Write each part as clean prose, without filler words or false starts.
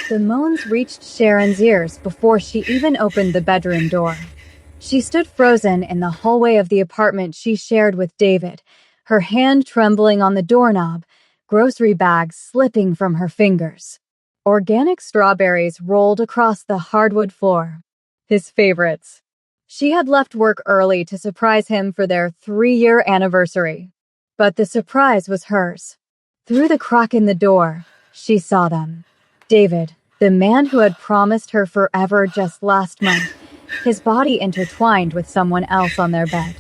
The moans reached Sharon's ears before she even opened the bedroom door. She stood frozen in the hallway of the apartment she shared with David, her hand trembling on the doorknob, grocery bags slipping from her fingers. Organic strawberries rolled across the hardwood floor. His favorites. She had left work early to surprise him for their 3-year anniversary. But the surprise was hers. Through the crack in the door, she saw them. David, the man who had promised her forever just last month, his body intertwined with someone else on their bed,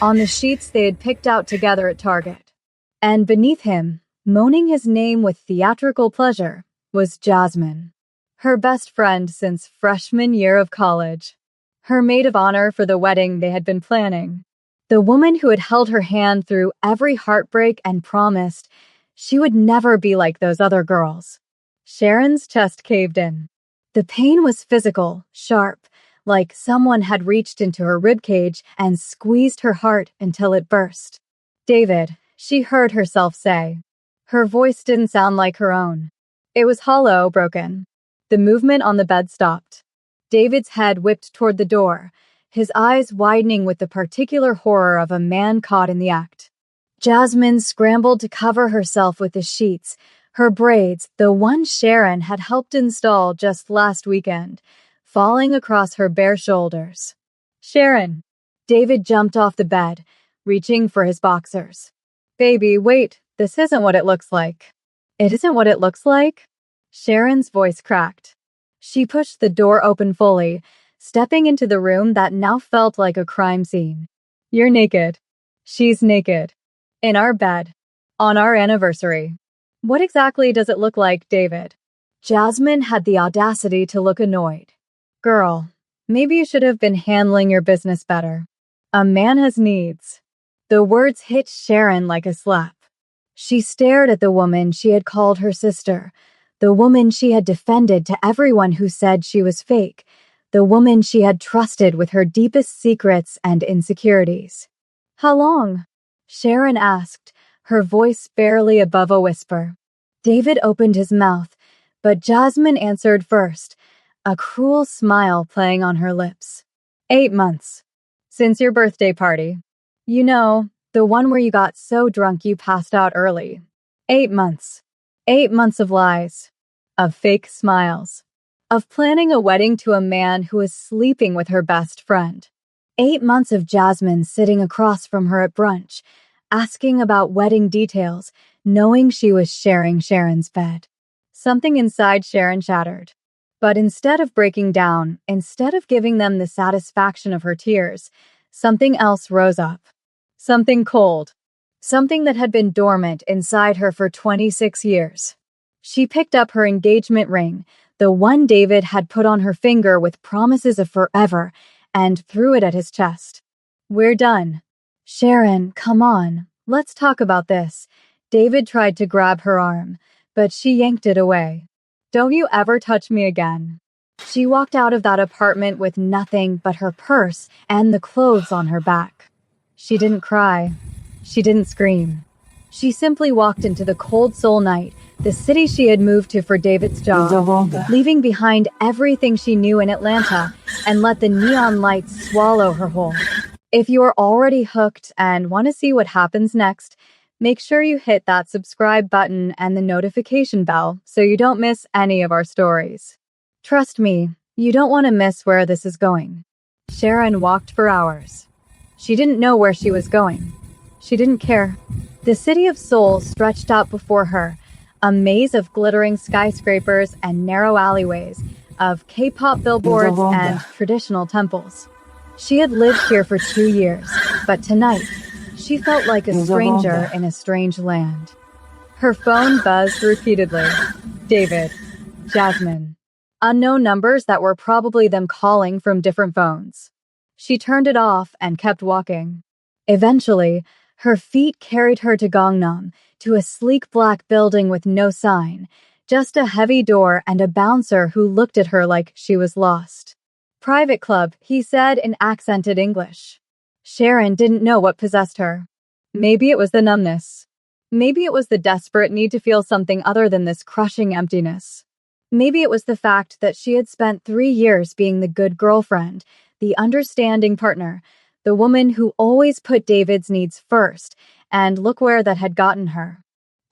on the sheets they had picked out together at Target. And beneath him, moaning his name with theatrical pleasure, was Jasmine, her best friend since freshman year of college, her maid of honor for the wedding they had been planning, the woman who had held her hand through every heartbreak and promised she would never be like those other girls. Sharon's chest caved in. The pain was physical, sharp, like someone had reached into her ribcage and squeezed her heart until it burst. David, she heard herself say. Her voice didn't sound like her own. It was hollow, broken. The movement on the bed stopped. David's head whipped toward the door, his eyes widening with the particular horror of a man caught in the act. Jasmine scrambled to cover herself with the sheets, her braids, the one Sharon had helped install just last weekend, falling across her bare shoulders. Sharon! David jumped off the bed, reaching for his boxers. Baby, wait, this isn't what it looks like. It isn't what it looks like? Sharon's voice cracked. She pushed the door open fully, stepping into the room that now felt like a crime scene. You're naked. She's naked. In our bed. On our anniversary. What exactly does it look like, David? Jasmine had the audacity to look annoyed. Girl, maybe you should have been handling your business better. A man has needs. The words hit Sharon like a slap. She stared at the woman she had called her sister, the woman she had defended to everyone who said she was fake, the woman she had trusted with her deepest secrets and insecurities. How long? Sharon asked, her voice barely above a whisper. David opened his mouth, but Jasmine answered first, a cruel smile playing on her lips. 8 months. Since your birthday party. You know, the one where you got so drunk you passed out early. 8 months. 8 months of lies. Of fake smiles. Of planning a wedding to a man who was sleeping with her best friend. 8 months of Jasmine sitting across from her at brunch, asking about wedding details, knowing she was sharing Sharon's bed. Something inside Sharon shattered. But instead of breaking down, instead of giving them the satisfaction of her tears, something else rose up. Something cold. Something that had been dormant inside her for 26 years. She picked up her engagement ring, the one David had put on her finger with promises of forever, and threw it at his chest. We're done. Sharon, come on, let's talk about this. David tried to grab her arm, but she yanked it away. Don't you ever touch me again. She walked out of that apartment with nothing but her purse and the clothes on her back. She didn't cry. She didn't scream. She simply walked into the cold soul night, the city she had moved to for David's job, leaving behind everything she knew in Atlanta, and let the neon lights swallow her whole. If you are already hooked and want to see what happens next, make sure you hit that subscribe button and the notification bell so you don't miss any of our stories. Trust me, you don't want to miss where this is going. Sharon walked for hours. She didn't know where she was going. She didn't care. The city of Seoul stretched out before her, a maze of glittering skyscrapers and narrow alleyways, of K-pop billboards and traditional temples. She had lived here for 2 years, but tonight, she felt like a stranger in a strange land. Her phone buzzed repeatedly. David. Jasmine. Unknown numbers that were probably them calling from different phones. She turned it off and kept walking. Eventually, her feet carried her to Gangnam, to a sleek black building with no sign, just a heavy door and a bouncer who looked at her like she was lost. Private club, he said in accented English. Sharon didn't know what possessed her. Maybe it was the numbness. Maybe it was the desperate need to feel something other than this crushing emptiness. Maybe it was the fact that she had spent 3 years being the good girlfriend, the understanding partner, the woman who always put David's needs first, and look where that had gotten her.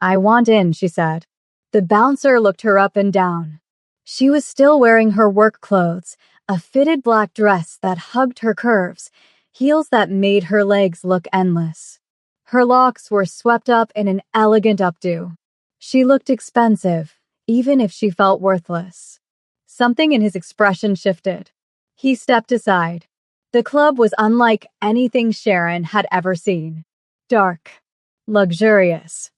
"I want in," she said. The bouncer looked her up and down. She was still wearing her work clothes, a fitted black dress that hugged her curves, heels that made her legs look endless. Her locks were swept up in an elegant updo. She looked expensive, even if she felt worthless. Something in his expression shifted. He stepped aside. The club was unlike anything Sharon had ever seen. Dark, luxurious,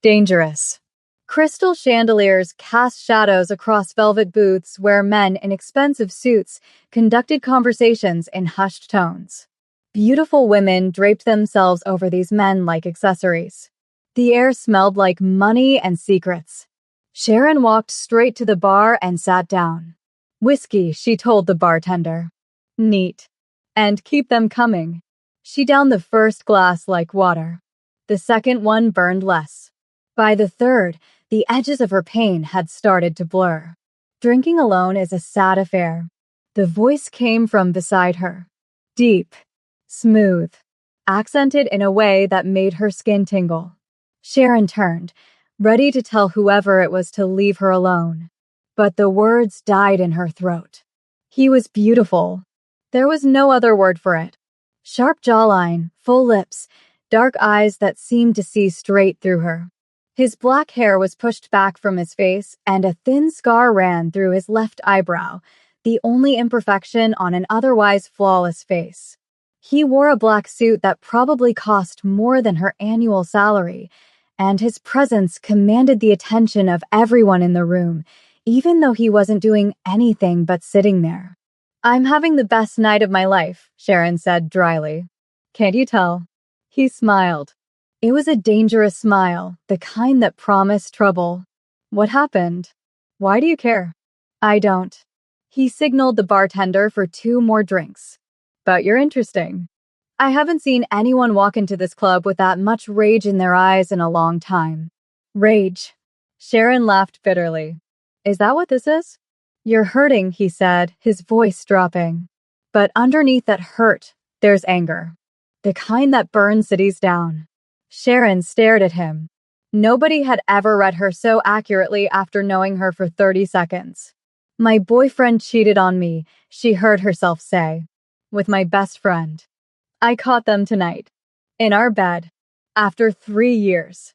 dangerous. Crystal chandeliers cast shadows across velvet booths where men in expensive suits conducted conversations in hushed tones. Beautiful women draped themselves over these men like accessories. The air smelled like money and secrets. Sharon walked straight to the bar and sat down. "Whiskey," she told the bartender. "Neat. And keep them coming." She downed the first glass like water. The second one burned less. By the third, the edges of her pain had started to blur. "Drinking alone is a sad affair." The voice came from beside her. Deep, smooth, accented in a way that made her skin tingle. Sharon turned, ready to tell whoever it was to leave her alone. But the words died in her throat. He was beautiful. There was no other word for it. Sharp jawline, full lips, dark eyes that seemed to see straight through her. His black hair was pushed back from his face, and a thin scar ran through his left eyebrow, the only imperfection on an otherwise flawless face. He wore a black suit that probably cost more than her annual salary, and his presence commanded the attention of everyone in the room, even though he wasn't doing anything but sitting there. "I'm having the best night of my life," Sharon said dryly. "Can't you tell?" He smiled. It was a dangerous smile, the kind that promised trouble. "What happened? Why do you care?" "I don't." He signaled the bartender for 2 more drinks. "But you're interesting. I haven't seen anyone walk into this club with that much rage in their eyes in a long time." "Rage." Sharon laughed bitterly. "Is that what this is?" "You're hurting," he said, his voice dropping. "But underneath that hurt, there's anger. The kind that burns cities down." Sharon stared at him. Nobody had ever read her so accurately after knowing her for 30 seconds. "My boyfriend cheated on me," she heard herself say. "With my best friend. I caught them tonight. In our bed. After 3 years.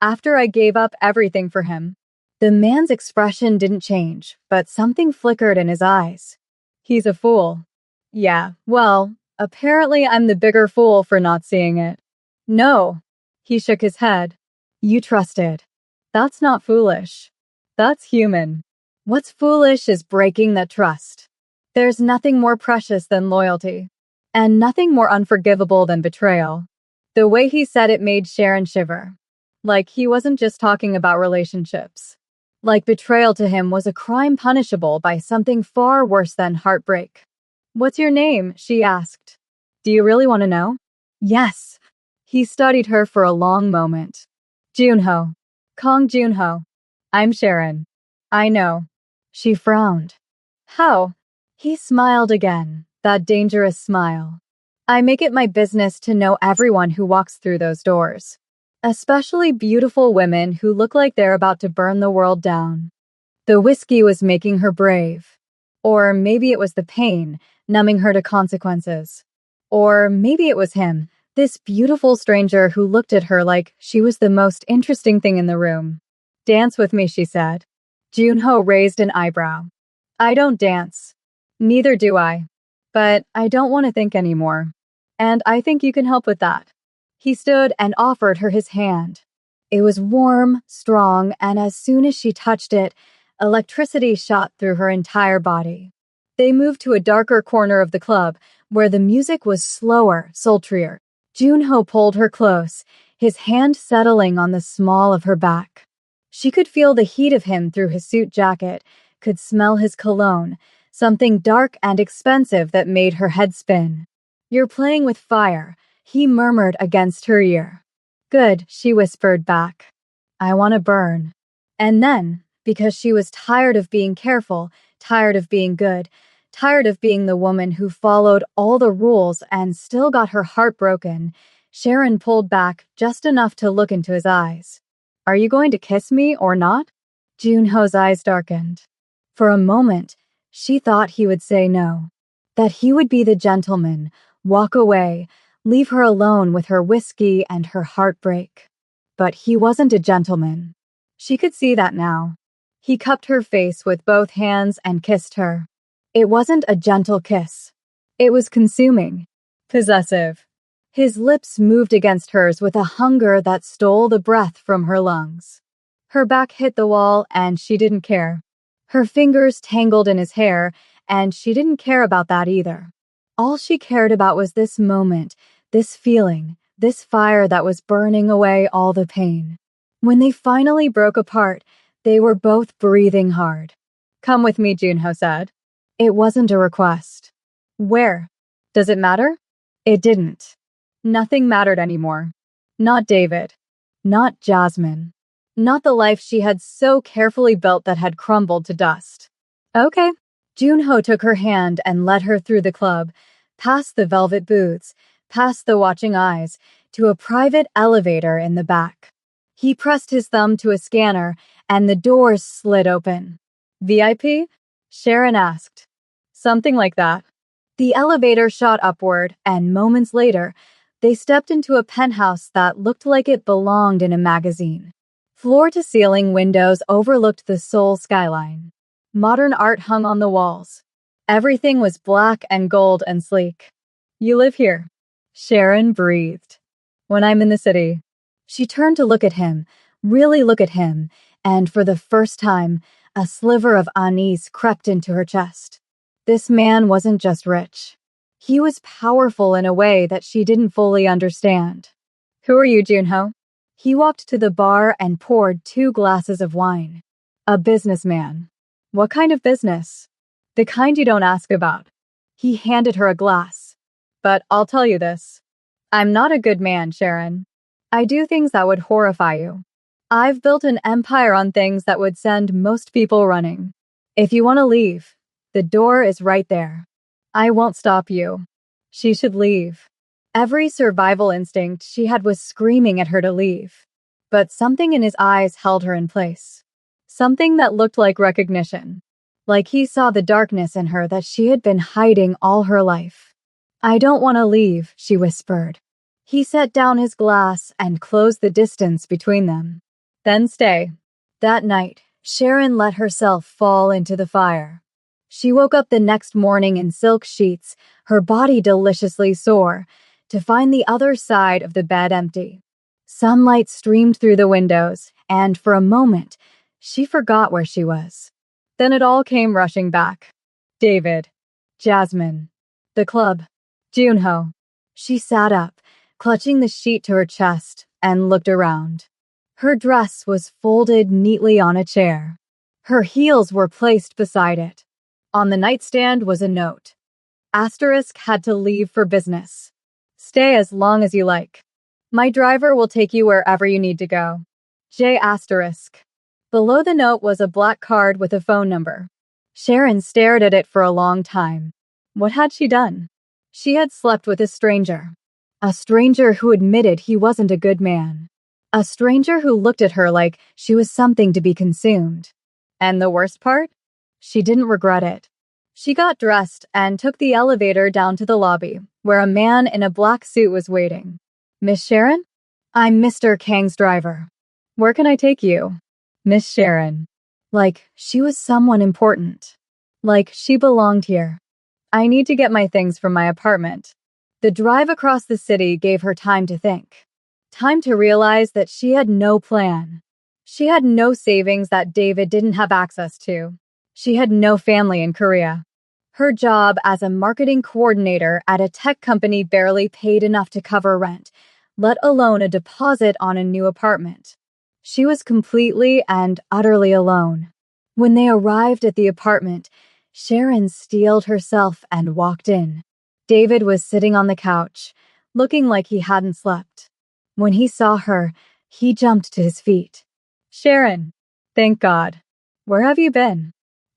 After I gave up everything for him." The man's expression didn't change, but something flickered in his eyes. "He's a fool." "Yeah, well, apparently I'm the bigger fool for not seeing it." "No." He shook his head. "You trusted. That's not foolish. That's human. What's foolish is breaking that trust. There's nothing more precious than loyalty. And nothing more unforgivable than betrayal." The way he said it made Sharon shiver. Like he wasn't just talking about relationships. Like betrayal to him was a crime punishable by something far worse than heartbreak. "What's your name?" she asked. "Do you really want to know?" "Yes." He studied her for a long moment. "Junho. Kong Junho. I'm Sharon." "I know." She frowned. "How?" He smiled again, that dangerous smile. "I make it my business to know everyone who walks through those doors. Especially beautiful women who look like they're about to burn the world down." The whiskey was making her brave. Or maybe it was the pain, numbing her to consequences. Or maybe it was him, this beautiful stranger who looked at her like she was the most interesting thing in the room. "Dance with me," she said. Junho raised an eyebrow. "I don't dance." "Neither do I. But I don't want to think anymore. And I think you can help with that." He stood and offered her his hand. It was warm, strong, and as soon as she touched it, electricity shot through her entire body. They moved to a darker corner of the club, where the music was slower, sultrier. Junho pulled her close, his hand settling on the small of her back. She could feel the heat of him through his suit jacket, could smell his cologne, something dark and expensive that made her head spin. "You're playing with fire," he murmured against her ear. "Good," she whispered back. "I want to burn." And then, because she was tired of being careful, tired of being good, tired of being the woman who followed all the rules and still got her heart broken. Sharon pulled back just enough to look into his eyes. Are you going to kiss me or not? Junho's eyes darkened. For a moment, she thought he would say no, that he would be the gentleman, walk away, leave her alone with her whiskey and her heartbreak. But he wasn't a gentleman. She could see that now. He cupped her face with both hands and kissed her. It wasn't a gentle kiss. It was consuming, possessive. His lips moved against hers with a hunger that stole the breath from her lungs. Her back hit the wall and she didn't care. Her fingers tangled in his hair and she didn't care about that either. All she cared about was this moment, this feeling, this fire that was burning away all the pain. When they finally broke apart, they were both breathing hard. Come with me, Junho said. It wasn't a request. Where? Does it matter? It didn't. Nothing mattered anymore. Not David. Not Jasmine. Not the life she had so carefully built that had crumbled to dust. Okay. Junho took her hand and led her through the club, past the velvet booths, past the watching eyes, to a private elevator in the back. He pressed his thumb to a scanner, and the doors slid open. VIP? Sharon asked. Something like that. The elevator shot upward, and moments later, they stepped into a penthouse that looked like it belonged in a magazine. Floor-to-ceiling windows overlooked the Seoul skyline. Modern art hung on the walls. Everything was black and gold and sleek. You live here? Sharon breathed. When I'm in the city. She turned to look at him, really look at him, and for the first time, a sliver of unease crept into her chest. This man wasn't just rich. He was powerful in a way that she didn't fully understand. Who are you, Junho? He walked to the bar and poured 2 glasses of wine. A businessman. What kind of business? The kind you don't ask about. He handed her a glass. But I'll tell you this. I'm not a good man, Sharon. I do things that would horrify you. I've built an empire on things that would send most people running. If you want to leave, the door is right there. I won't stop you. She should leave. Every survival instinct she had was screaming at her to leave. But something in his eyes held her in place. Something that looked like recognition. Like he saw the darkness in her that she had been hiding all her life. I don't want to leave, she whispered. He set down his glass and closed the distance between them. Then stay. That night, Sharon let herself fall into the fire. She woke up the next morning in silk sheets, her body deliciously sore, to find the other side of the bed empty. Sunlight streamed through the windows, and for a moment, she forgot where she was. Then it all came rushing back. David, Jasmine, the club, Junho. She sat up, clutching the sheet to her chest, and looked around. Her dress was folded neatly on a chair. Her heels were placed beside it. On the nightstand was a note. Asterisk had to leave for business. Stay as long as you like. My driver will take you wherever you need to go. J asterisk. Below the note was a black card with a phone number. Sharon stared at it for a long time. What had she done? She had slept with a stranger. A stranger who admitted he wasn't a good man. A stranger who looked at her like she was something to be consumed. And the worst part? She didn't regret it. She got dressed and took the elevator down to the lobby, where a man in a black suit was waiting. Miss Sharon? I'm Mr. Kang's driver. Where can I take you? Miss Sharon. Like she was someone important. Like she belonged here. I need to get my things from my apartment. The drive across the city gave her time to think. Time to realize that she had no plan. She had no savings that David didn't have access to. She had no family in Korea. Her job as a marketing coordinator at a tech company barely paid enough to cover rent, let alone a deposit on a new apartment. She was completely and utterly alone. When they arrived at the apartment, Sharon steeled herself and walked in. David was sitting on the couch, looking like he hadn't slept. When he saw her, he jumped to his feet. Sharon, thank God. Where have you been?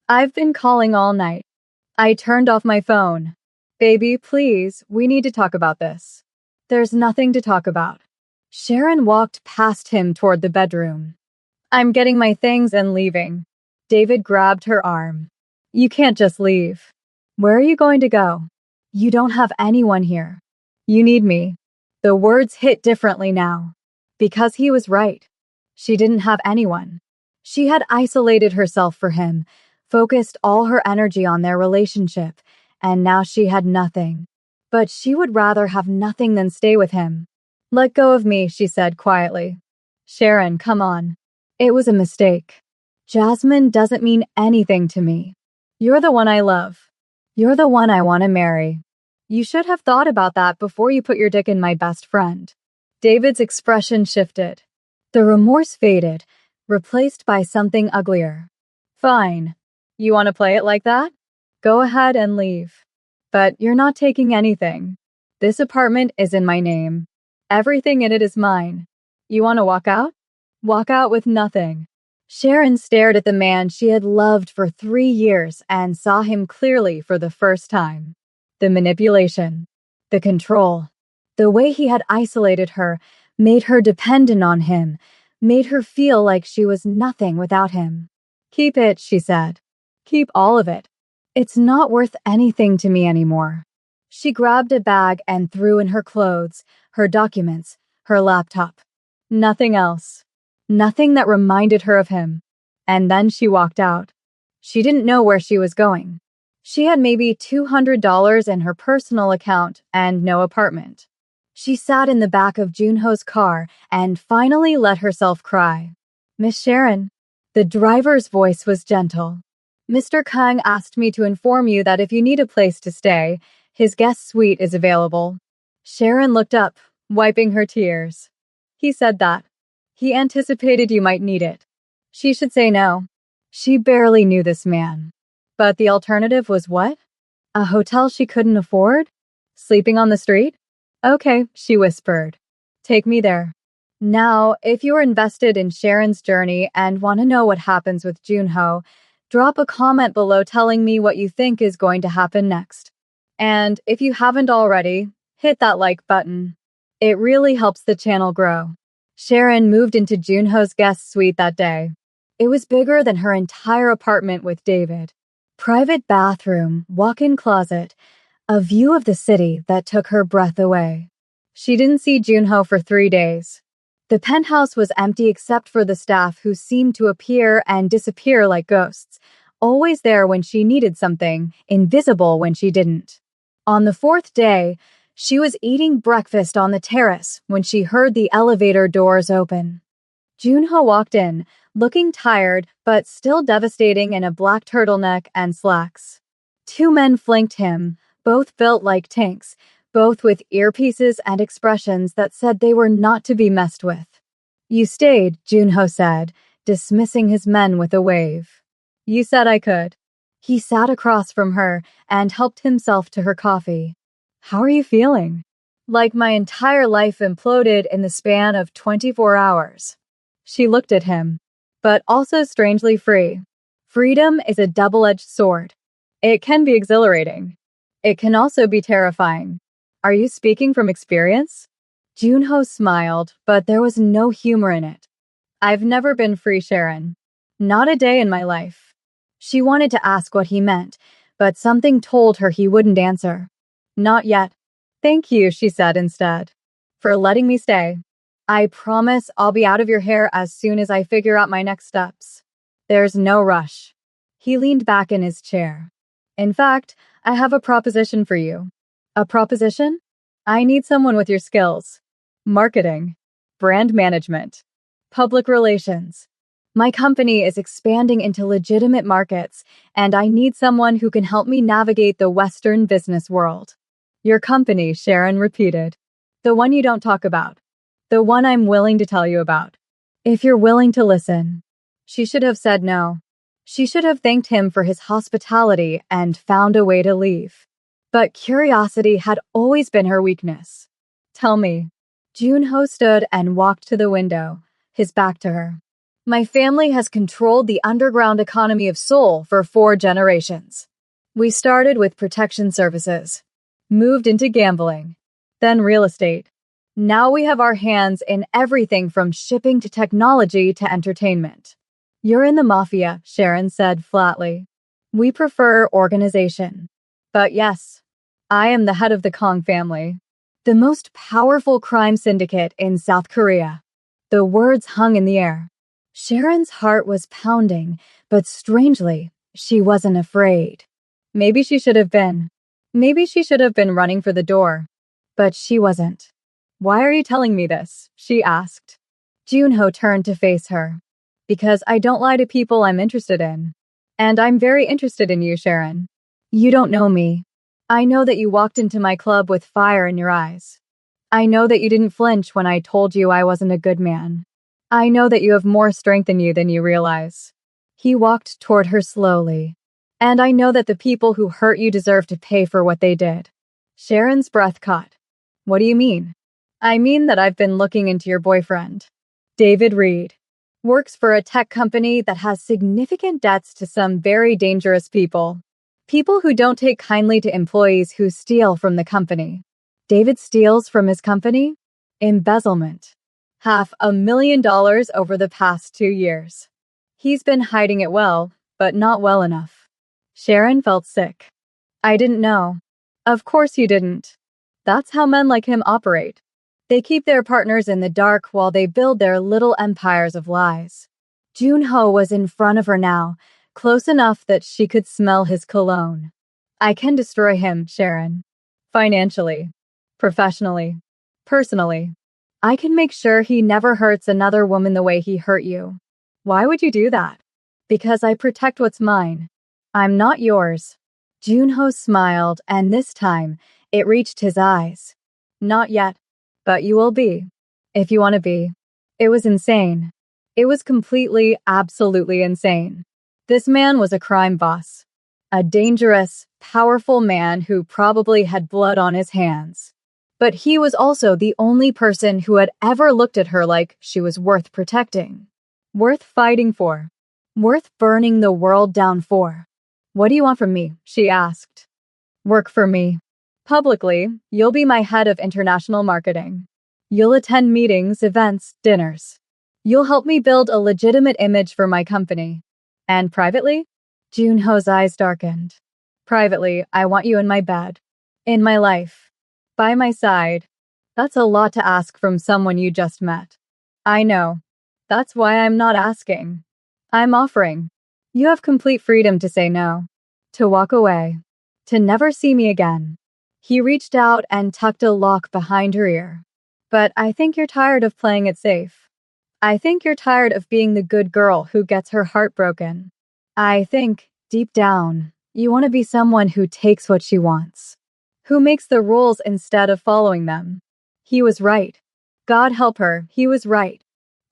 I've been calling all night. I turned off my phone. Baby, please, we need to talk about this. There's nothing to talk about. Sharon walked past him toward the bedroom. I'm getting my things and leaving. David grabbed her arm. You can't just leave. Where are you going to go? You don't have anyone here. You need me. The words hit differently now. Because he was right. She didn't have anyone. She had isolated herself for him, focused all her energy on their relationship, and now she had nothing. But she would rather have nothing than stay with him. Let go of me, she said quietly. Sharon, come on. It was a mistake. Jasmine doesn't mean anything to me. You're the one I love. You're the one I want to marry. You should have thought about that before you put your dick in my best friend. David's expression shifted. The remorse faded, replaced by something uglier. Fine. You want to play it like that? Go ahead and leave. But you're not taking anything. This apartment is in my name. Everything in it is mine. You want to walk out? Walk out with nothing. Sharon stared at the man she had loved for 3 years and saw him clearly for the first time. The manipulation, the control, the way he had isolated her made her dependent on him, made her feel like she was nothing without him. Keep it, she said. Keep all of it. It's not worth anything to me anymore. She grabbed a bag and threw in her clothes, her documents, her laptop. Nothing else. Nothing that reminded her of him. And then she walked out. She didn't know where she was going. She had maybe $200 in her personal account and no apartment. She sat in the back of Junho's car and finally let herself cry. Miss Sharon. The driver's voice was gentle. Mr. Kang asked me to inform you that if you need a place to stay, his guest suite is available. Sharon looked up, wiping her tears. He said that. He anticipated you might need it. She should say no. She barely knew this man. But the alternative was what? A hotel she couldn't afford? Sleeping on the street? Okay, she whispered. Take me there. Now, if you're invested in Sharon's journey and want to know what happens with Junho, drop a comment below telling me what you think is going to happen next. And if you haven't already, hit that like button. It really helps the channel grow. Sharon moved into Junho's guest suite that day. It was bigger than her entire apartment with David. Private bathroom, walk-in closet, a view of the city that took her breath away. She didn't see Junho for 3 days. The penthouse was empty except for the staff who seemed to appear and disappear like ghosts, always there when she needed something, invisible when she didn't. On the 4th day, she was eating breakfast on the terrace when she heard the elevator doors open. Junho walked in, looking tired but still devastating in a black turtleneck and slacks. 2 men flanked him, both built like tanks, both with earpieces and expressions that said they were not to be messed with. You stayed, Junho said, dismissing his men with a wave. You said I could. He sat across from her and helped himself to her coffee. How are you feeling? Like my entire life imploded in the span of 24 hours. She looked at him, but also strangely free. Freedom is a double-edged sword. It can be exhilarating. It can also be terrifying. Are you speaking from experience? Junho smiled, but there was no humor in it. I've never been free, Sharon. Not a day in my life. She wanted to ask what he meant, but something told her he wouldn't answer. Not yet. Thank you, she said instead, for letting me stay. I promise I'll be out of your hair as soon as I figure out my next steps. There's no rush. He leaned back in his chair. In fact, I have a proposition for you. A proposition? I need someone with your skills. Marketing, brand management, public relations. My company is expanding into legitimate markets, and I need someone who can help me navigate the Western business world. Your company, Sharon repeated. The one you don't talk about. The one I'm willing to tell you about. If you're willing to listen. She should have said no. She should have thanked him for his hospitality and found a way to leave. But curiosity had always been her weakness. Tell me. Junho stood and walked to the window, his back to her. My family has controlled the underground economy of Seoul for 4 generations. We started with protection services, moved into gambling, then real estate. Now we have our hands in everything from shipping to technology to entertainment. You're in the Mafia, Sharon said flatly. We prefer organization. But yes, I am the head of the Kong family, the most powerful crime syndicate in South Korea. The words hung in the air. Sharon's heart was pounding, but strangely, she wasn't afraid. Maybe she should have been. Maybe she should have been running for the door. But she wasn't. Why are you telling me this? She asked. Junho turned to face her. Because I don't lie to people I'm interested in. And I'm very interested in you, Sharon. You don't know me. I know that you walked into my club with fire in your eyes. I know that you didn't flinch when I told you I wasn't a good man. I know that you have more strength in you than you realize. He walked toward her slowly. And I know that the people who hurt you deserve to pay for what they did. Sharon's breath caught. What do you mean? I mean that I've been looking into your boyfriend. David Reed works for a tech company that has significant debts to some very dangerous people. People who don't take kindly to employees who steal from the company. David steals from his company? Embezzlement. $500,000 over the past 2 years. He's been hiding it well, but not well enough. Sharon felt sick. I didn't know. Of course you didn't. That's how men like him operate. They keep their partners in the dark while they build their little empires of lies. Junho was in front of her now, close enough that she could smell his cologne. I can destroy him, Sharon. Financially, professionally, personally. I can make sure he never hurts another woman the way he hurt you. Why would you do that? Because I protect what's mine. I'm not yours. Junho smiled, and this time, it reached his eyes. Not yet, but you will be. If you want to be. It was insane. It was completely, absolutely insane. This man was a crime boss. A dangerous, powerful man who probably had blood on his hands. But he was also the only person who had ever looked at her like she was worth protecting. Worth fighting for. Worth burning the world down for. What do you want from me? She asked. Work for me. Publicly, you'll be my head of international marketing. You'll attend meetings, events, dinners. You'll help me build a legitimate image for my company. And privately? Junho's eyes darkened. Privately, I want you in my bed. In my life. By my side. That's a lot to ask from someone you just met. I know. That's why I'm not asking. I'm offering. You have complete freedom to say no. To walk away. To never see me again. He reached out and tucked a lock behind her ear. But I think you're tired of playing it safe. I think you're tired of being the good girl who gets her heart broken. I think, deep down, you want to be someone who takes what she wants. Who makes the rules instead of following them. He was right. God help her, he was right.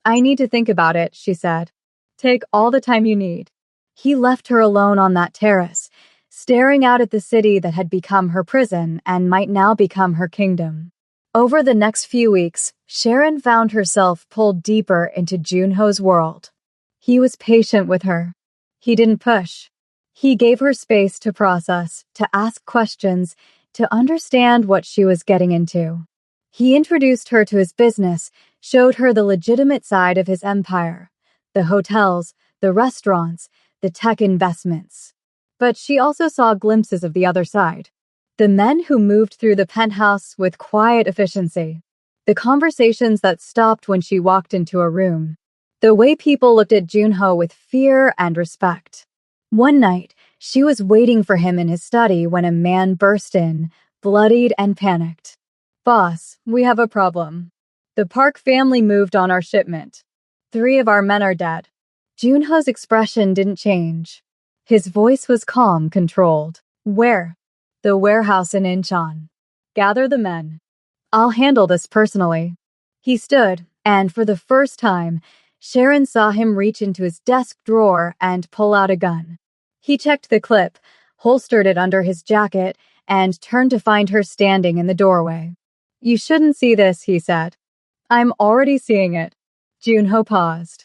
I need to think about it, she said. Take all the time you need. He left her alone on that terrace, staring out at the city that had become her prison and might now become her kingdom. Over the next few weeks, Sharon found herself pulled deeper into Junho's world. He was patient with her. He didn't push. He gave her space to process, to ask questions, to understand what she was getting into. He introduced her to his business, showed her the legitimate side of his empire, the hotels, the restaurants, the tech investments. But she also saw glimpses of the other side. The men who moved through the penthouse with quiet efficiency. The conversations that stopped when she walked into a room. The way people looked at Junho with fear and respect. One night, she was waiting for him in his study when a man burst in, bloodied and panicked. Boss, we have a problem. The Park family moved on our shipment. 3 of our men are dead. Junho's expression didn't change. His voice was calm, controlled. Where? The warehouse in Incheon. Gather the men. I'll handle this personally. He stood, and for the first time, Sharon saw him reach into his desk drawer and pull out a gun. He checked the clip, holstered it under his jacket, and turned to find her standing in the doorway. You shouldn't see this, he said. I'm already seeing it. Junho paused.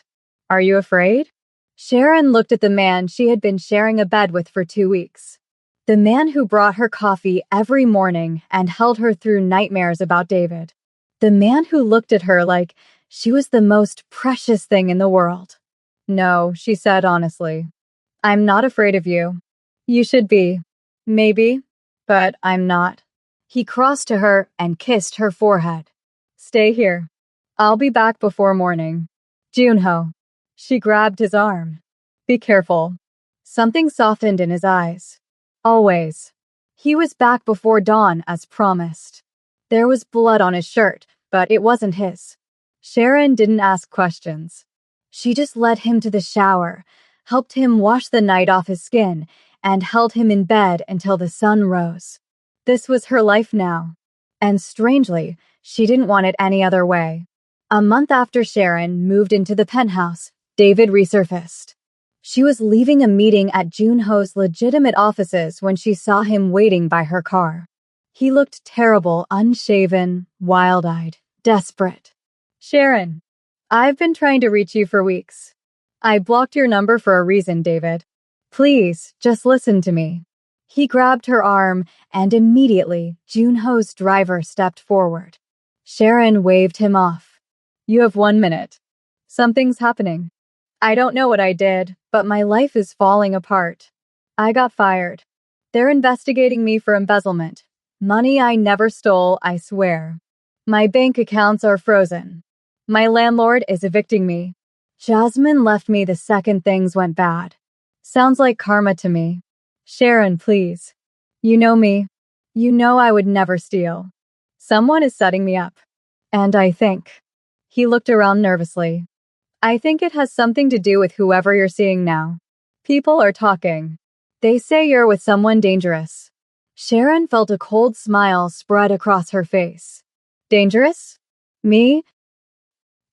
Are you afraid? Sharon looked at the man she had been sharing a bed with for 2 weeks. The man who brought her coffee every morning and held her through nightmares about David. The man who looked at her like she was the most precious thing in the world. No, she said honestly. I'm not afraid of you. You should be. Maybe, but I'm not. He crossed to her and kissed her forehead. Stay here. I'll be back before morning. Junho. She grabbed his arm. Be careful. Something softened in his eyes. Always. He was back before dawn as promised. There was blood on his shirt, but it wasn't his. Sharon didn't ask questions. She just led him to the shower, helped him wash the night off his skin, and held him in bed until the sun rose. This was her life now. And strangely, she didn't want it any other way. A month after Sharon moved into the penthouse, David resurfaced. She was leaving a meeting at Junho's legitimate offices when she saw him waiting by her car. He looked terrible, unshaven, wild-eyed, desperate. Sharon, I've been trying to reach you for weeks. I blocked your number for a reason, David. Please, just listen to me. He grabbed her arm, and immediately, Junho's driver stepped forward. Sharon waved him off. You have 1 minute. Something's happening. I don't know what I did, but my life is falling apart. I got fired. They're investigating me for embezzlement. Money I never stole, I swear. My bank accounts are frozen. My landlord is evicting me. Jasmine left me the second things went bad. Sounds like karma to me. Sharon, please. You know me. You know I would never steal. Someone is setting me up. And I think. He looked around nervously. I think it has something to do with whoever you're seeing now. People are talking. They say you're with someone dangerous. Sharon felt a cold smile spread across her face. Dangerous? Me?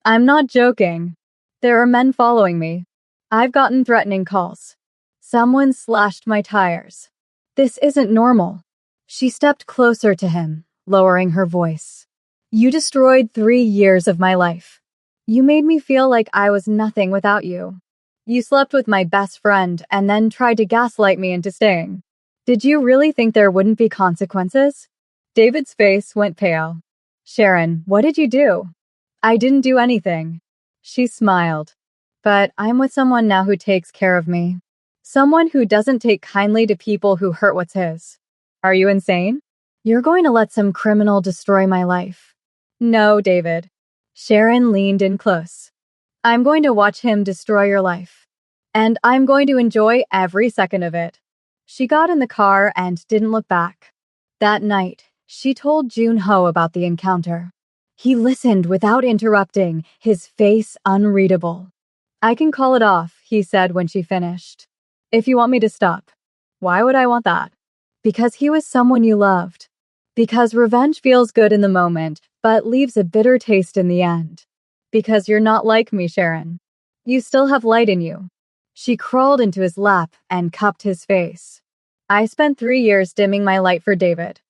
I'm not joking. There are men following me. I've gotten threatening calls. Someone slashed my tires. This isn't normal. She stepped closer to him, lowering her voice. You destroyed 3 years of my life. You made me feel like I was nothing without you. You slept with my best friend and then tried to gaslight me into staying. Did you really think there wouldn't be consequences? David's face went pale. Sharon, what did you do? I didn't do anything. She smiled. But I'm with someone now who takes care of me. Someone who doesn't take kindly to people who hurt what's his. Are you insane? You're going to let some criminal destroy my life. No, David. Sharon leaned in close. I'm going to watch him destroy your life. And I'm going to enjoy every second of it. She got in the car and didn't look back. That night, she told Junho about the encounter. He listened without interrupting, his face unreadable. I can call it off, he said when she finished. If you want me to stop. Why would I want that? Because he was someone you loved. Because revenge feels good in the moment, but leaves a bitter taste in the end. Because you're not like me, Sharon. You still have light in you. She crawled into his lap and cupped his face. I spent 3 years dimming my light for David.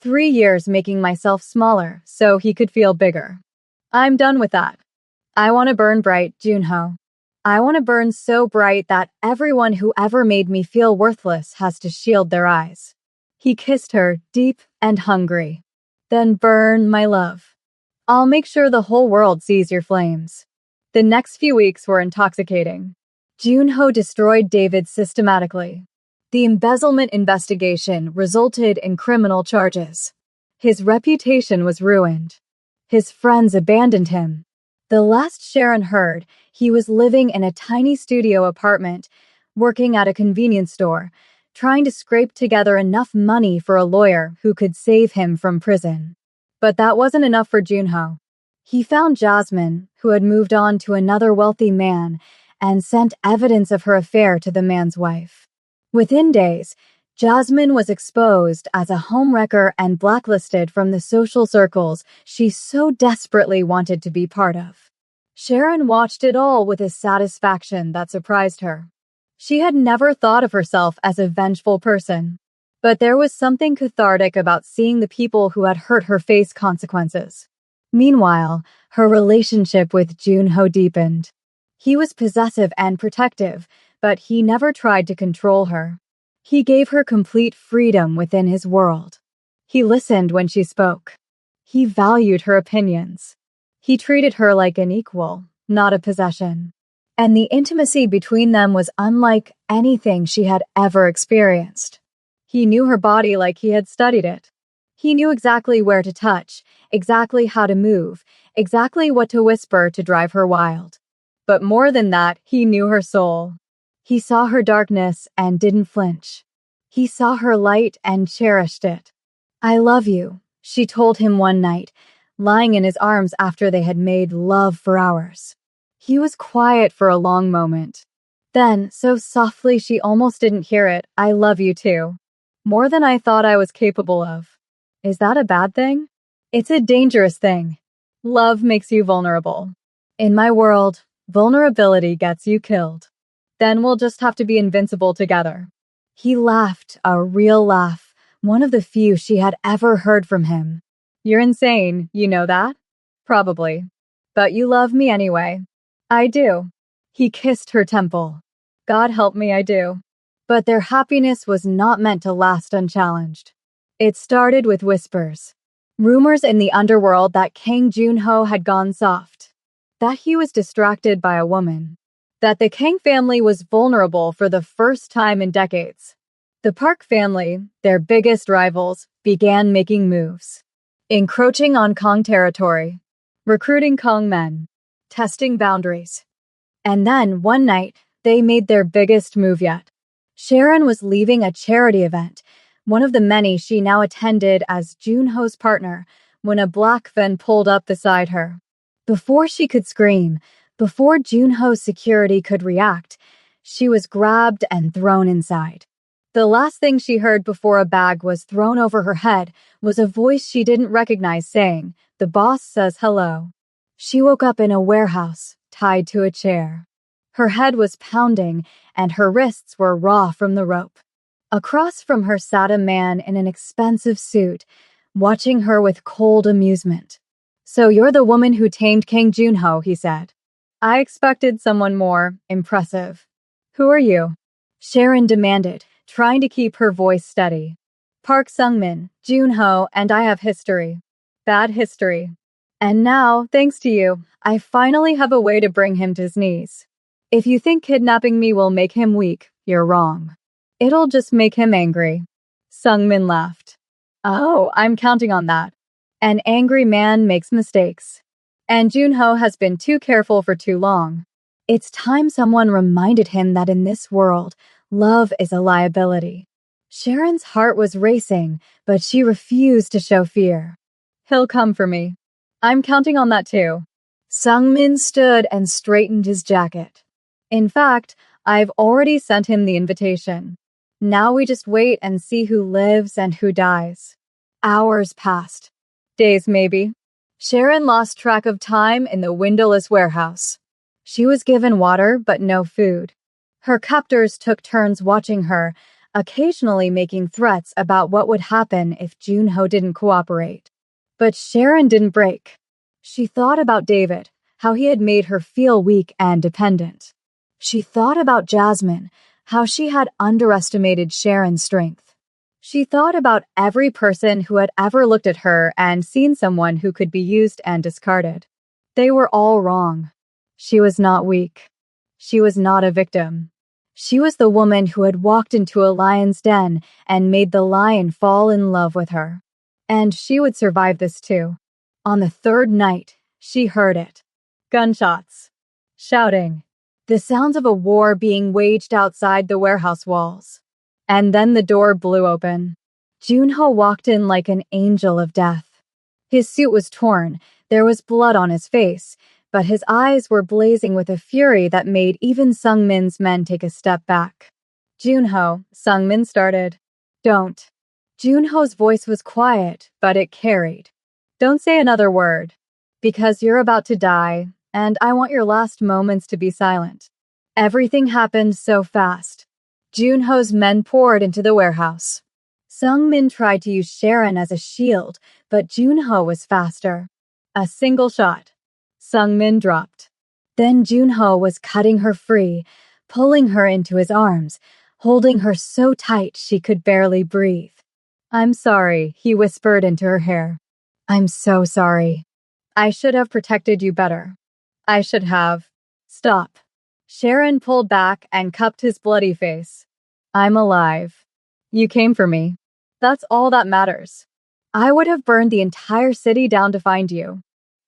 3 years making myself smaller so he could feel bigger. I'm done with that. I want to burn bright, Junho. I want to burn so bright that everyone who ever made me feel worthless has to shield their eyes. He kissed her, deep and hungry. Then burn, my love. I'll make sure the whole world sees your flames. The next few weeks were intoxicating. Junho destroyed David systematically. The embezzlement investigation resulted in criminal charges. His reputation was ruined. His friends abandoned him. The last Sharon heard, he was living in a tiny studio apartment, working at a convenience store, trying to scrape together enough money for a lawyer who could save him from prison. But that wasn't enough for Junho. He found Jasmine, who had moved on to another wealthy man, and sent evidence of her affair to the man's wife. Within days, Jasmine was exposed as a homewrecker and blacklisted from the social circles she so desperately wanted to be part of. Sharon watched it all with a satisfaction that surprised her. She had never thought of herself as a vengeful person, but there was something cathartic about seeing the people who had hurt her face consequences. Meanwhile, her relationship with Junho deepened. He was possessive and protective, but he never tried to control her. He gave her complete freedom within his world. He listened when she spoke. He valued her opinions. He treated her like an equal, not a possession. And the intimacy between them was unlike anything she had ever experienced. He knew her body like he had studied it. He knew exactly where to touch, exactly how to move, exactly what to whisper to drive her wild. But more than that, he knew her soul. He saw her darkness and didn't flinch. He saw her light and cherished it. "I love you," she told him one night, lying in his arms after they had made love for hours. He was quiet for a long moment. Then, so softly she almost didn't hear it, "I love you too. More than I thought I was capable of." Is that a bad thing? It's a dangerous thing. Love makes you vulnerable. In my world, vulnerability gets you killed. Then we'll just have to be invincible together. He laughed, a real laugh, one of the few she had ever heard from him. "You're insane, you know that?" "Probably. But you love me anyway." "I do." He kissed her temple. "God help me, I do." But their happiness was not meant to last unchallenged. It started with whispers. Rumors in the underworld that Kang Junho had gone soft. That he was distracted by a woman. That the Kang family was vulnerable for the first time in decades. The Park family, their biggest rivals, began making moves. Encroaching on Kong territory. Recruiting Kong men. Testing boundaries. And then, one night, they made their biggest move yet. Sharon was leaving a charity event, one of the many she now attended as Junho's partner, when a black van pulled up beside her. Before she could scream, before Junho's security could react, she was grabbed and thrown inside. The last thing she heard before a bag was thrown over her head was a voice she didn't recognize saying, "The boss says hello." She woke up in a warehouse, tied to a chair. Her head was pounding, and her wrists were raw from the rope. Across from her sat a man in an expensive suit, watching her with cold amusement. "So you're the woman who tamed Kang Junho," he said. "I expected someone more impressive." "Who are you?" Sharon demanded, trying to keep her voice steady. "Park Sungmin, Junho, and I have history. Bad history. And now, thanks to you, I finally have a way to bring him to his knees. If you think kidnapping me will make him weak, you're wrong. It'll just make him angry." Sungmin laughed. "Oh, I'm counting on that. An angry man makes mistakes. And Junho has been too careful for too long. It's time someone reminded him that in this world, love is a liability." Sharon's heart was racing, but she refused to show fear. "He'll come for me. I'm counting on that too." Sungmin stood and straightened his jacket. "In fact, I've already sent him the invitation. Now we just wait and see who lives and who dies." Hours passed. Days, maybe. Sharon lost track of time in the windowless warehouse. She was given water, but no food. Her captors took turns watching her, occasionally making threats about what would happen if Junho didn't cooperate. But Sharon didn't break. She thought about David, how he had made her feel weak and dependent. She thought about Jasmine, how she had underestimated Sharon's strength. She thought about every person who had ever looked at her and seen someone who could be used and discarded. They were all wrong. She was not weak. She was not a victim. She was the woman who had walked into a lion's den and made the lion fall in love with her. And she would survive this too. On the third night, she heard it. Gunshots. Shouting. The sounds of a war being waged outside the warehouse walls. And then the door blew open. Junho walked in like an angel of death. His suit was torn, there was blood on his face, but his eyes were blazing with a fury that made even Sungmin's men take a step back. "Junho," Sungmin started. "Don't." Junho's voice was quiet, but it carried. "Don't say another word. Because you're about to die, and I want your last moments to be silent." Everything happened so fast. Junho's men poured into the warehouse. Sungmin tried to use Sharon as a shield, but Junho was faster. A single shot. Sungmin dropped. Then Junho was cutting her free, pulling her into his arms, holding her so tight she could barely breathe. "I'm sorry," he whispered into her hair. "I'm so sorry. I should have protected you better. I should have." "Stop." Sharon pulled back and cupped his bloody face. "I'm alive. You came for me. That's all that matters. I would have burned the entire city down to find you."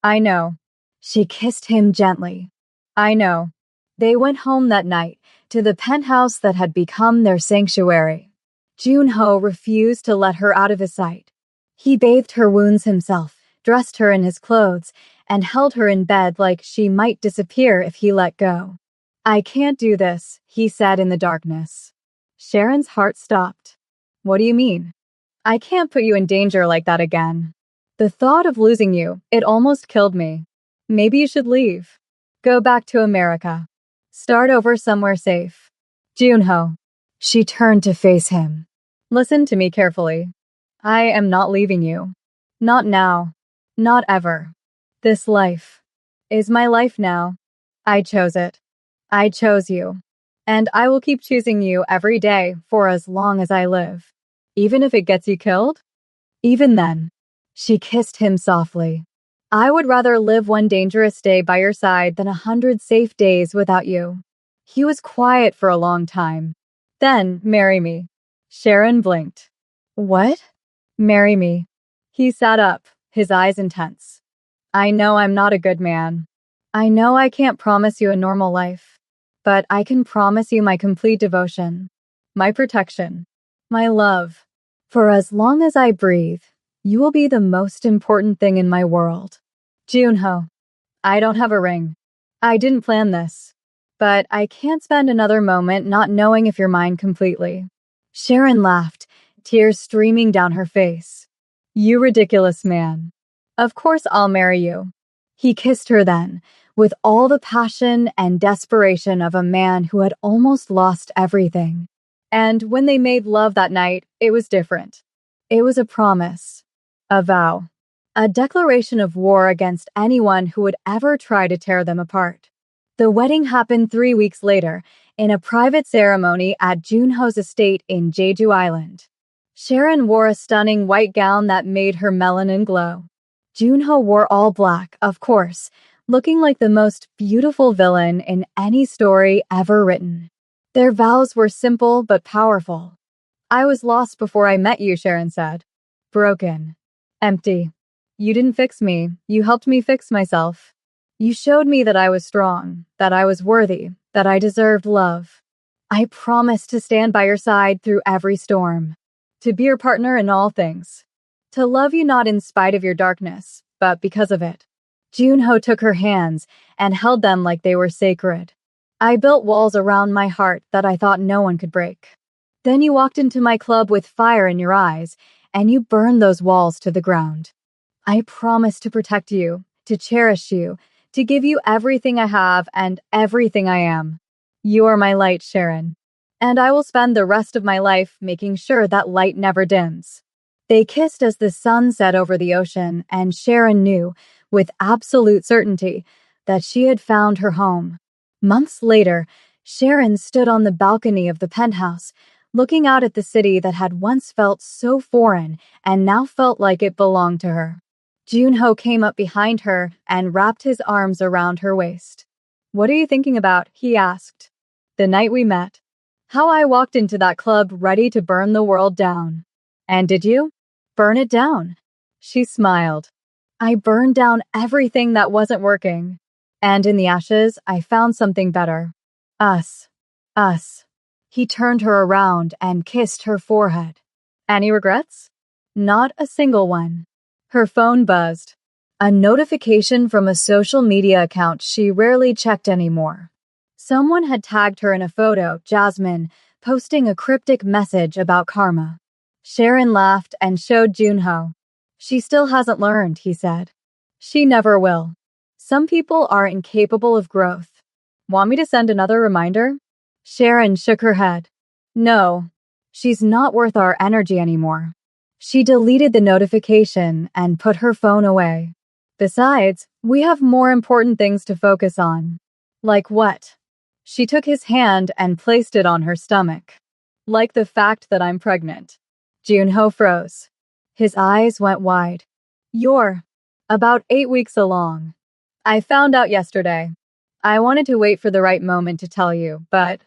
"I know." She kissed him gently. "I know." They went home that night, to the penthouse that had become their sanctuary. Junho refused to let her out of his sight. He bathed her wounds himself, dressed her in his clothes, and held her in bed like she might disappear if he let go. "I can't do this," he said in the darkness. Sharon's heart stopped. "What do you mean?" "I can't put you in danger like that again. The thought of losing you, it almost killed me. Maybe you should leave. Go back to America. Start over somewhere safe." "Junho." She turned to face him. "Listen to me carefully. I am not leaving you. Not now. Not ever. This life is my life now. I chose it. I chose you. And I will keep choosing you every day for as long as I live. Even if it gets you killed?" "Even then." She kissed him softly. "I would rather live one dangerous day by your side than 100 safe days without you." He was quiet for a long time. "Then, marry me." Sharon blinked. "What?" "Marry me." He sat up, his eyes intense. "I know I'm not a good man. I know I can't promise you a normal life. But I can promise you my complete devotion, my protection, my love. For as long as I breathe, you will be the most important thing in my world." "Junho." "I don't have a ring. I didn't plan this. But I can't spend another moment not knowing if you're mine completely." Sharon laughed, tears streaming down her face. "You ridiculous man. Of course I'll marry you." He kissed her then, with all the passion and desperation of a man who had almost lost everything. And when they made love that night, it was different. It was a promise, a vow, a declaration of war against anyone who would ever try to tear them apart. The wedding happened 3 weeks later, in a private ceremony at Junho's estate in Jeju Island. Sharon wore a stunning white gown that made her melanin glow. Junho wore all black, of course, looking like the most beautiful villain in any story ever written. Their vows were simple but powerful. "I was lost before I met you," Sharon said. "Broken. Empty. You didn't fix me. You helped me fix myself. You showed me that I was strong, that I was worthy, that I deserved love. I promise to stand by your side through every storm, to be your partner in all things, to love you not in spite of your darkness, but because of it." Junho took her hands and held them like they were sacred. "I built walls around my heart that I thought no one could break. Then you walked into my club with fire in your eyes, and you burned those walls to the ground. I promise to protect you, to cherish you, to give you everything I have and everything I am. You are my light, Sharon. And I will spend the rest of my life making sure that light never dims." They kissed as the sun set over the ocean, and Sharon knew, with absolute certainty, that she had found her home. Months later, Sharon stood on the balcony of the penthouse, looking out at the city that had once felt so foreign and now felt like it belonged to her. Junho came up behind her and wrapped his arms around her waist. "What are you thinking about?" he asked. "The night we met. How I walked into that club ready to burn the world down." "And did you?" "Burn it down." She smiled. "I burned down everything that wasn't working. And in the ashes, I found something better. Us. Us." He turned her around and kissed her forehead. "Any regrets?" "Not a single one." Her phone buzzed. A notification from a social media account she rarely checked anymore. Someone had tagged her in a photo, Jasmine, posting a cryptic message about karma. Sharon laughed and showed Junho. "She still hasn't learned," he said. "She never will. Some people are incapable of growth. Want me to send another reminder?" Sharon shook her head. "No, she's not worth our energy anymore." She deleted the notification and put her phone away. "Besides, we have more important things to focus on." Like what? She took his hand and placed it on her stomach. Like the fact that I'm pregnant. Junho froze. His eyes went wide. You're about 8 weeks along. I found out yesterday. I wanted to wait for the right moment to tell you, but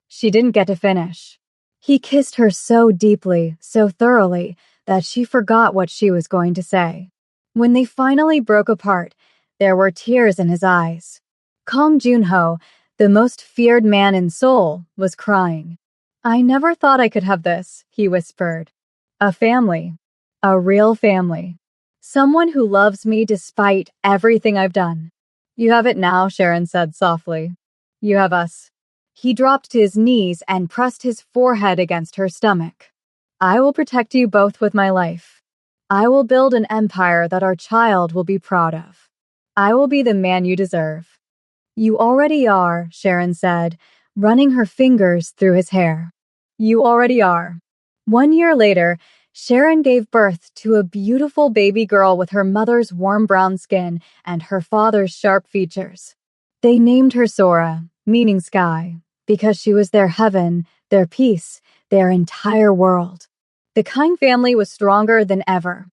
she didn't get to finish. He kissed her so deeply, so thoroughly, that she forgot what she was going to say. When they finally broke apart, there were tears in his eyes. Kong Junho, the most feared man in Seoul, was crying. I never thought I could have this, he whispered. A family. A real family. Someone who loves me despite everything I've done. You have it now, Sharon said softly. You have us. He dropped to his knees and pressed his forehead against her stomach. I will protect you both with my life. I will build an empire that our child will be proud of. I will be the man you deserve. You already are, Sharon said, running her fingers through his hair. You already are. 1 year later, Sharon gave birth to a beautiful baby girl with her mother's warm brown skin and her father's sharp features. They named her Sora, meaning sky, because she was their heaven, their peace, their entire world. The Kang family was stronger than ever.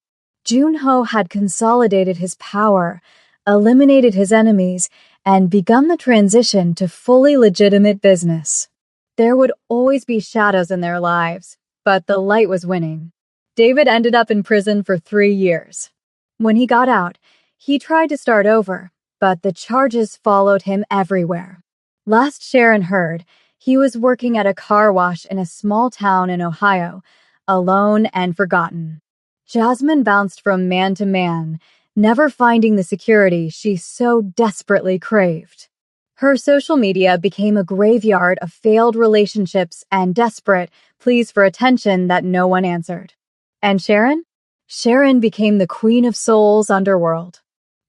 Junho had consolidated his power, eliminated his enemies, and begun the transition to fully legitimate business. There would always be shadows in their lives, but the light was winning. David ended up in prison for 3 years. When he got out, he tried to start over, but the charges followed him everywhere. Last Sharon heard, he was working at a car wash in a small town in Ohio, alone and forgotten. Jasmine bounced from man to man, never finding the security she so desperately craved. Her social media became a graveyard of failed relationships and desperate pleas for attention that no one answered. And Sharon? Sharon became the queen of Seoul's underworld.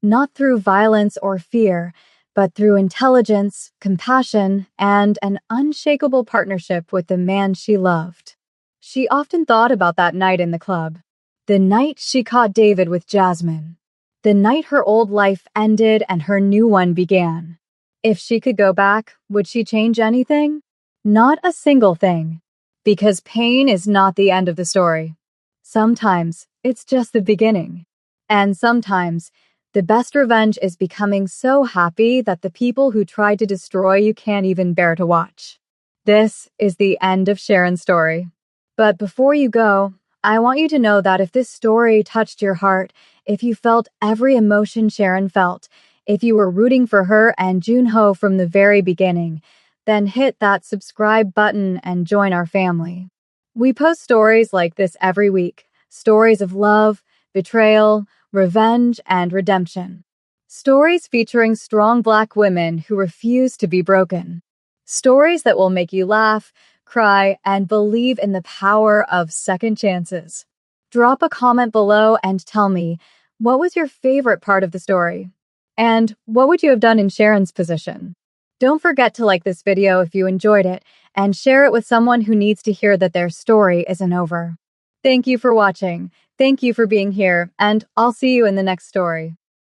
Not through violence or fear, but through intelligence, compassion, and an unshakable partnership with the man she loved. She often thought about that night in the club. The night she caught David with Jasmine. The night her old life ended and her new one began. If she could go back, would she change anything? Not a single thing. Because pain is not the end of the story. Sometimes it's just the beginning. And sometimes the best revenge is becoming so happy that the people who tried to destroy you can't even bear to watch. This is the end of Sharon's story. But before you go, I want you to know that if this story touched your heart, if you felt every emotion Sharon felt, if you were rooting for her and Junho from the very beginning, then hit that subscribe button and join our family. We post stories like this every week, stories of love, betrayal, revenge, and redemption. Stories featuring strong Black women who refuse to be broken. Stories that will make you laugh, cry, and believe in the power of second chances. Drop a comment below and tell me, what was your favorite part of the story? And what would you have done in Sharon's position? Don't forget to like this video if you enjoyed it, and share it with someone who needs to hear that their story isn't over. Thank you for watching. Thank you for being here, and I'll see you in the next story.